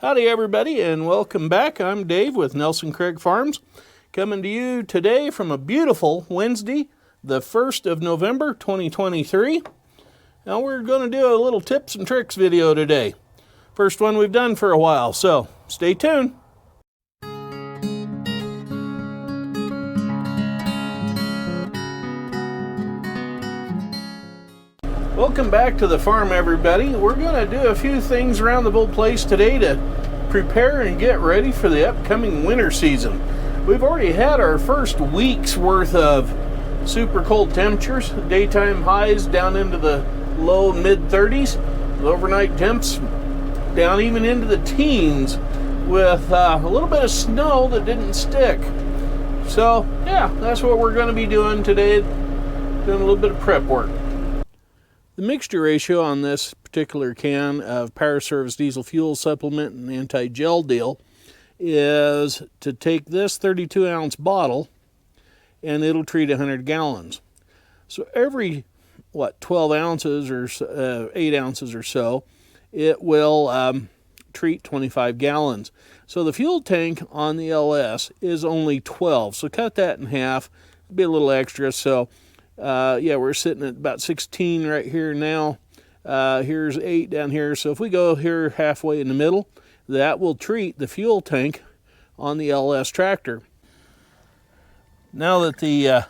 Howdy everybody and welcome back. I'm Dave with Nelson Craig Farms, coming to you today from a beautiful Wednesday, the 1st of November 2023. Now we're going to do a little tips and tricks video today. First one we've done for a while, so stay tuned. Welcome back to the farm, everybody. We're going to do a few things around the whole place today to prepare and get ready for the upcoming winter season. We've already had our first week's worth of super cold temperatures, daytime highs down into the low mid-30s, overnight temps down even into the teens with a little bit of snow that didn't stick. So yeah, that's what we're going to be doing today, doing a little bit of prep work. The mixture ratio on this particular can of Power Service diesel fuel supplement and anti-gel deal is to take this 32-ounce bottle and it'll treat 100 gallons. So every, 12 ounces or 8 ounces or so, it will treat 25 gallons. So the fuel tank on the LS is only 12. So cut that in half, be a little extra. So yeah, we're sitting at about 16 right here now. Here's 8 down here. So if we go here halfway in the middle, that will treat the fuel tank on the LS tractor. Now that the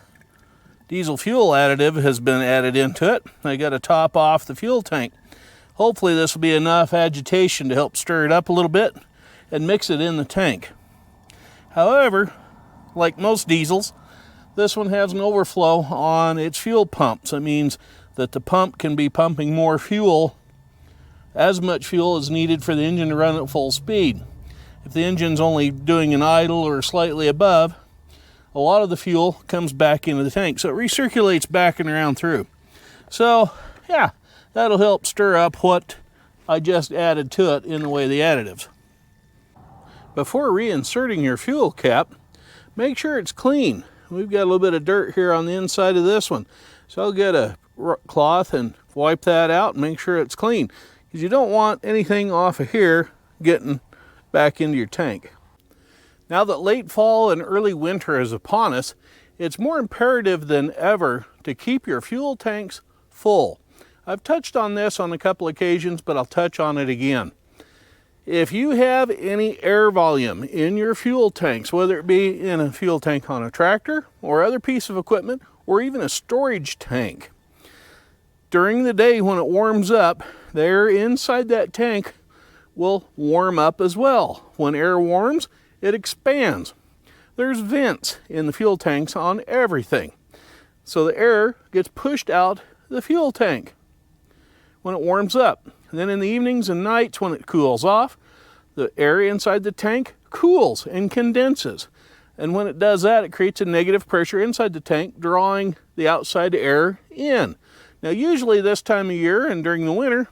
diesel fuel additive has been added into it, I got to top off the fuel tank. Hopefully this will be enough agitation to help stir it up a little bit and mix it in the tank. However, like most diesels, this one has an overflow on its fuel pump. So it means that the pump can be pumping more fuel, as much fuel as needed for the engine to run at full speed. If the engine's only doing an idle or slightly above, a lot of the fuel comes back into the tank. So it recirculates back and around through. So yeah, that'll help stir up what I just added to it in the way of the additives. Before reinserting your fuel cap, make sure it's clean. We've got a little bit of dirt here on the inside of this one. So I'll get a cloth and wipe that out and make sure it's clean, because you don't want anything off of here getting back into your tank. Now that late fall and early winter is upon us, it's more imperative than ever to keep your fuel tanks full. I've touched on this on a couple occasions, but I'll touch on it again. If you have any air volume in your fuel tanks, whether it be in a fuel tank on a tractor or other piece of equipment, or even a storage tank, during the day when it warms up, the air inside that tank will warm up as well. When air warms, it expands. There's vents in the fuel tanks on everything. So the air gets pushed out the fuel tank when it warms up. And then in the evenings and nights when it cools off, the air inside the tank cools and condenses. And when it does that, it creates a negative pressure inside the tank, drawing the outside air in. Now usually this time of year and during the winter,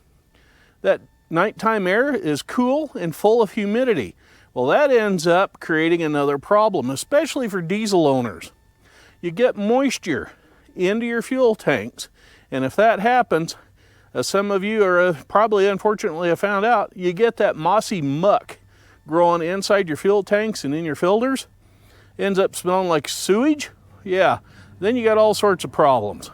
that nighttime air is cool and full of humidity. Well, that ends up creating another problem, especially for diesel owners. You get moisture into your fuel tanks, and if that happens, as some of you are probably unfortunately have found out, you get that mossy muck growing inside your fuel tanks and in your filters. Ends up smelling like sewage. Yeah, then you got all sorts of problems.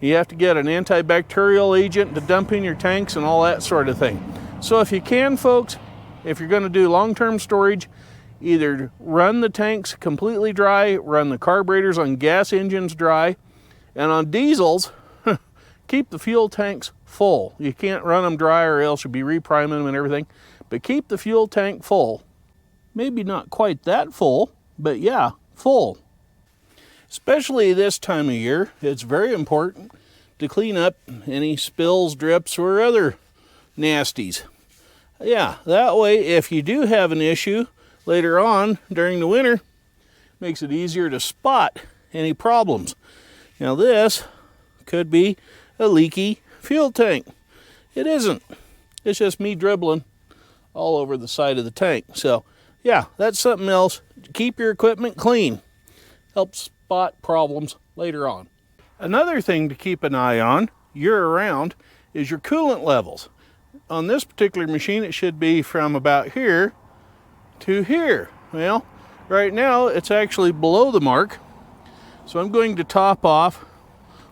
You have to get an antibacterial agent to dump in your tanks and all that sort of thing. So if you can, folks, if you're going to do long-term storage, either run the tanks completely dry, run the carburetors on gas engines dry, and on diesels, keep the fuel tanks full. You can't run them dry or else you'll be repriming them and everything, but keep the fuel tank full. Maybe not quite that full, but yeah, full. Especially this time of year, it's very important to clean up any spills, drips, or other nasties. Yeah, that way if you do have an issue later on during the winter, it makes it easier to spot any problems. Now this could be a leaky fuel tank. It isn't. It's just me dribbling all over the side of the tank. So yeah, that's something else. Keep your equipment clean. Helps spot problems later on. Another thing to keep an eye on year-round is your coolant levels. on this particular machine, it should be from about here to here. Well, right now it's actually below the mark. So I'm going to top off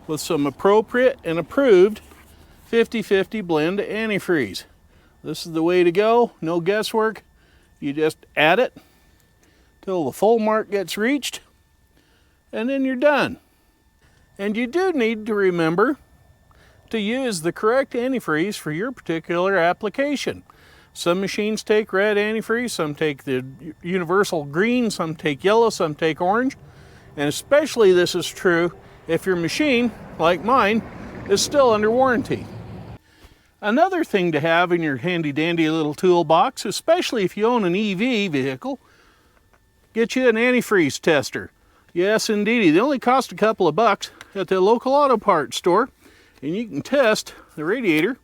with some appropriate and approved 50/50 blend antifreeze. This is the way to go, no guesswork. You just add it till the full mark gets reached, and then you're done. And you do need to remember to use the correct antifreeze for your particular application. Some machines take red antifreeze, some take the universal green, some take yellow, some take orange. And especially this is true if your machine, like mine, is still under warranty. Another thing to have in your handy dandy little toolbox, especially if you own an EV vehicle, get you an antifreeze tester. Yes, indeedy. They only cost a couple of bucks at the local auto parts store, and you can test the radiator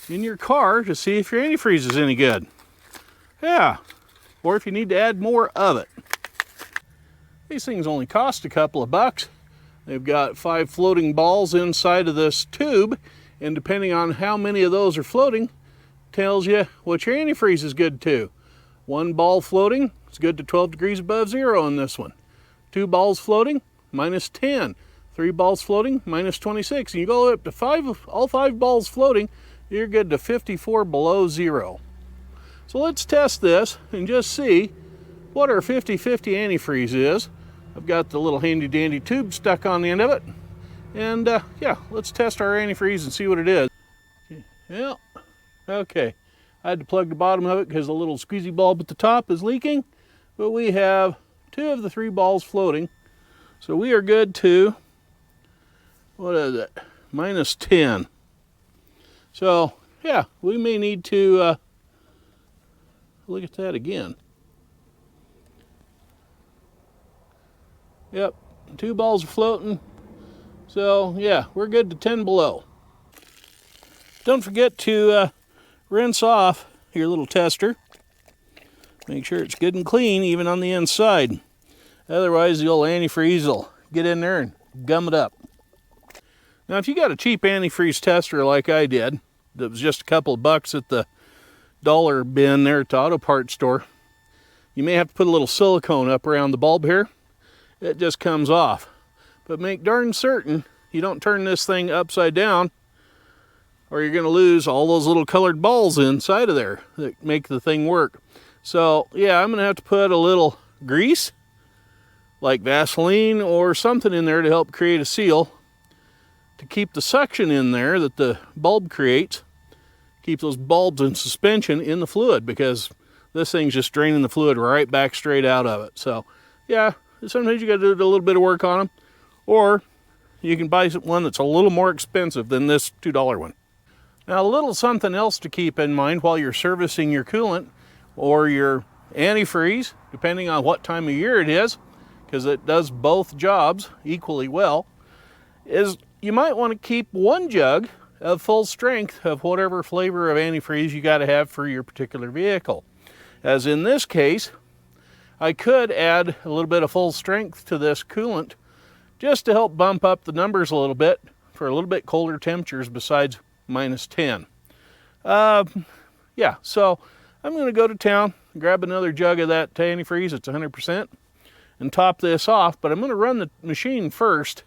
in your car to see if your antifreeze is any good. Yeah, or if you need to add more of it. These things only cost a couple of bucks. They've got 5 floating balls inside of this tube, and depending on how many of those are floating, tells you what your antifreeze is good to. 1 ball floating is good to 12 degrees above zero in this one. 2 balls floating, minus 10. 3 balls floating, minus 26. And you go up to all 5 balls floating, you're good to 54 below zero. So let's test this and just see what our 50/50 antifreeze is. I've got the little handy dandy tube stuck on the end of it. And yeah, let's test our antifreeze and see what it is. Yeah, okay. I had to plug the bottom of it because the little squeezy bulb at the top is leaking. But we have 2 of the 3 balls floating. So we are good to, what is it, minus 10. So yeah, we may need to look at that again. Yep, 2 balls are floating. So yeah, we're good to 10 below. Don't forget to rinse off your little tester. Make sure it's good and clean even on the inside. Otherwise the old antifreeze will get in there and gum it up. Now if you got a cheap antifreeze tester like I did, that was just a couple of bucks at the dollar bin there at the auto parts store, you may have to put a little silicone up around the bulb here. It just comes off. But make darn certain you don't turn this thing upside down, or you're going to lose all those little colored balls inside of there that make the thing work. So yeah, I'm going to have to put a little grease, like Vaseline or something in there to help create a seal to keep the suction in there that the bulb creates, keep those bulbs in suspension in the fluid, because this thing's just draining the fluid right back straight out of it. So yeah, sometimes you got to do a little bit of work on them, or you can buy one that's a little more expensive than this $2 one. Now a little something else to keep in mind while you're servicing your coolant or your antifreeze, depending on what time of year it is, because it does both jobs equally well, is you might want to keep 1 jug of full strength of whatever flavor of antifreeze you got to have for your particular vehicle. As in this case, I could add a little bit of full strength to this coolant just to help bump up the numbers a little bit for a little bit colder temperatures besides minus 10. Yeah, so I'm going to go to town, grab another jug of that antifreeze, it's 100%, and top this off, but I'm going to run the machine first.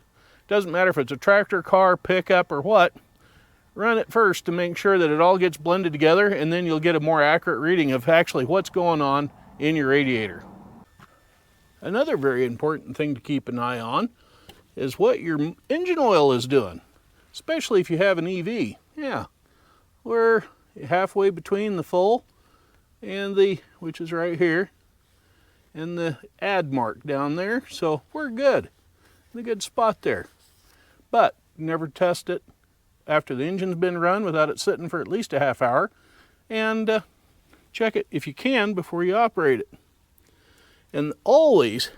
Doesn't matter if it's a tractor, car, pickup, or what. Run it first to make sure that it all gets blended together, and then you'll get a more accurate reading of actually what's going on in your radiator. Another very important thing to keep an eye on is what your engine oil is doing, especially if you have an EV. Yeah, we're halfway between the full and the, which is right here, and the add mark down there, so we're good. In a good spot there. But never test it after the engine's been run without it sitting for at least a half hour, and check it if you can before you operate it. And always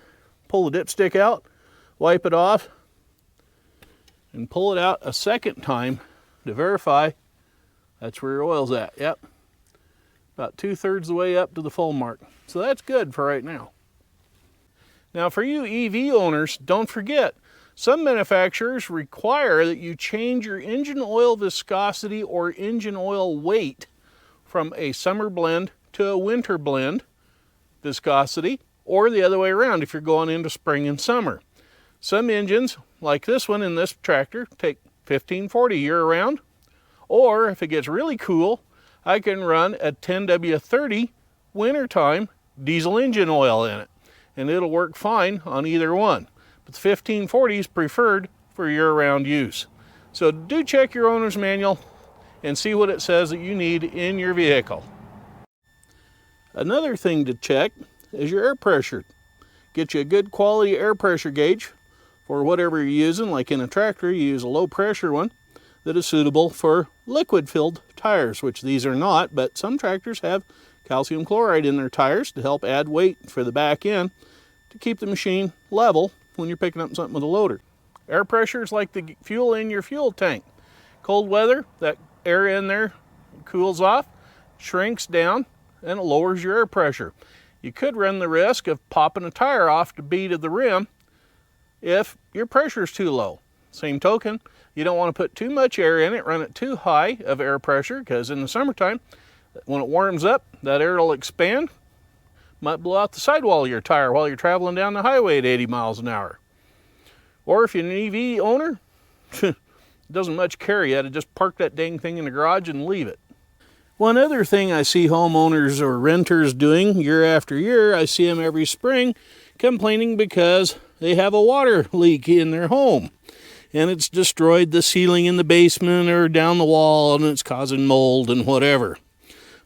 pull the dipstick out, wipe it off, and pull it out a second time to verify that's where your oil's at. Yep, about 2/3 the way up to the full mark. So that's good for right now. Now for you EV owners, don't forget, some manufacturers require that you change your engine oil viscosity or engine oil weight from a summer blend to a winter blend viscosity, or the other way around if you're going into spring and summer. Some engines, like this one in this tractor, take 1540 year-round, or if it gets really cool, I can run a 10W30 wintertime diesel engine oil in it, and it'll work fine on either one. But the 1540 is preferred for year-round use. So do check your owner's manual and see what it says that you need in your vehicle. Another thing to check is your air pressure. Get you a good quality air pressure gauge for whatever you're using. Like in a tractor, you use a low pressure one that is suitable for liquid filled tires, which these are not, but some tractors have calcium chloride in their tires to help add weight for the back end to keep the machine level when you're picking up something with a loader. Air pressure is like the fuel in your fuel tank. Cold weather, that air in there cools off, shrinks down, and it lowers your air pressure. You could run the risk of popping a tire off the bead of the rim if your pressure is too low. Same token, you don't want to put too much air in it, run it too high of air pressure, because in the summertime, when it warms up, that air will expand, might blow out the sidewall of your tire while you're traveling down the highway at 80 miles an hour. Or if you're an EV owner, it doesn't much care yet, just park that dang thing in the garage and leave it. One other thing I see homeowners or renters doing year after year, I see them every spring complaining because they have a water leak in their home and it's destroyed the ceiling in the basement or down the wall and it's causing mold and whatever.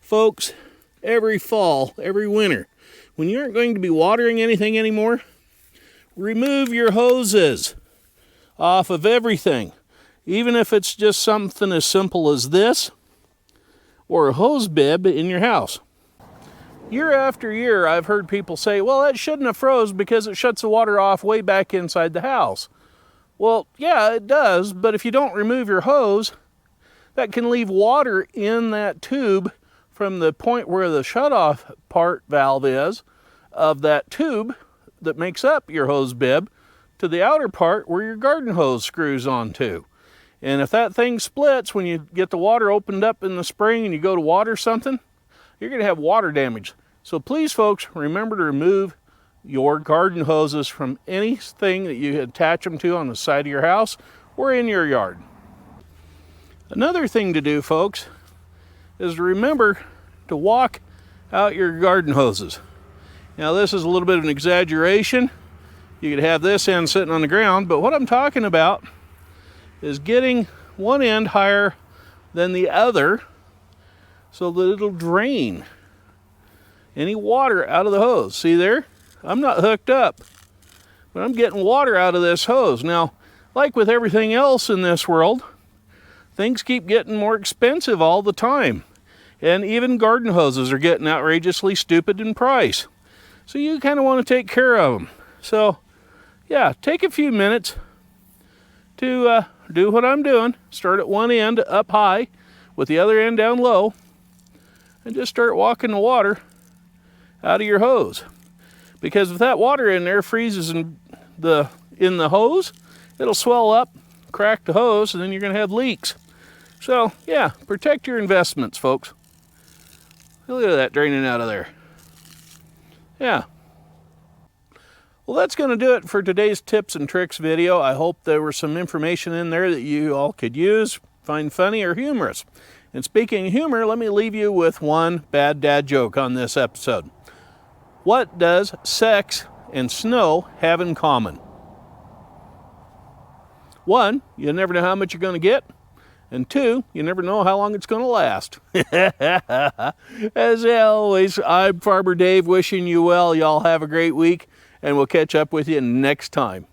Folks, every fall, every winter, when you aren't going to be watering anything anymore, remove your hoses off of everything. Even if it's just something as simple as this, or a hose bib in your house. Year after year, I've heard people say, well, that shouldn't have froze because it shuts the water off way back inside the house. Well, yeah, it does, but if you don't remove your hose, that can leave water in that tube from the point where the shutoff part valve is of that tube that makes up your hose bib to the outer part where your garden hose screws onto. And if that thing splits when you get the water opened up in the spring and you go to water something, you're going to have water damage. So please, folks, remember to remove your garden hoses from anything that you attach them to on the side of your house or in your yard. Another thing to do, folks, is to remember to walk out your garden hoses. Now, this is a little bit of an exaggeration. You could have this end sitting on the ground, but what I'm talking about is getting one end higher than the other so that it'll drain any water out of the hose. See there? I'm not hooked up, but I'm getting water out of this hose. Now, like with everything else in this world, things keep getting more expensive all the time. And even garden hoses are getting outrageously stupid in price. So you kind of want to take care of them. So, yeah, take a few minutes to do what I'm doing. Start at one end up high with the other end down low and just start walking the water out of your hose. Because if that water in there freezes in the hose, it'll swell up, crack the hose, and then you're going to have leaks. So, yeah, protect your investments, folks. Look at that draining out of there. Yeah. Well, that's going to do it for today's tips and tricks video. I hope there was some information in there that you all could use, find funny or humorous. And speaking of humor, let me leave you with one bad dad joke on this episode. What does sex and snow have in common? 1, you never know how much you're going to get. And 2, you never know how long it's going to last. As always, I'm Farmer Dave wishing you well. Y'all have a great week, and we'll catch up with you next time.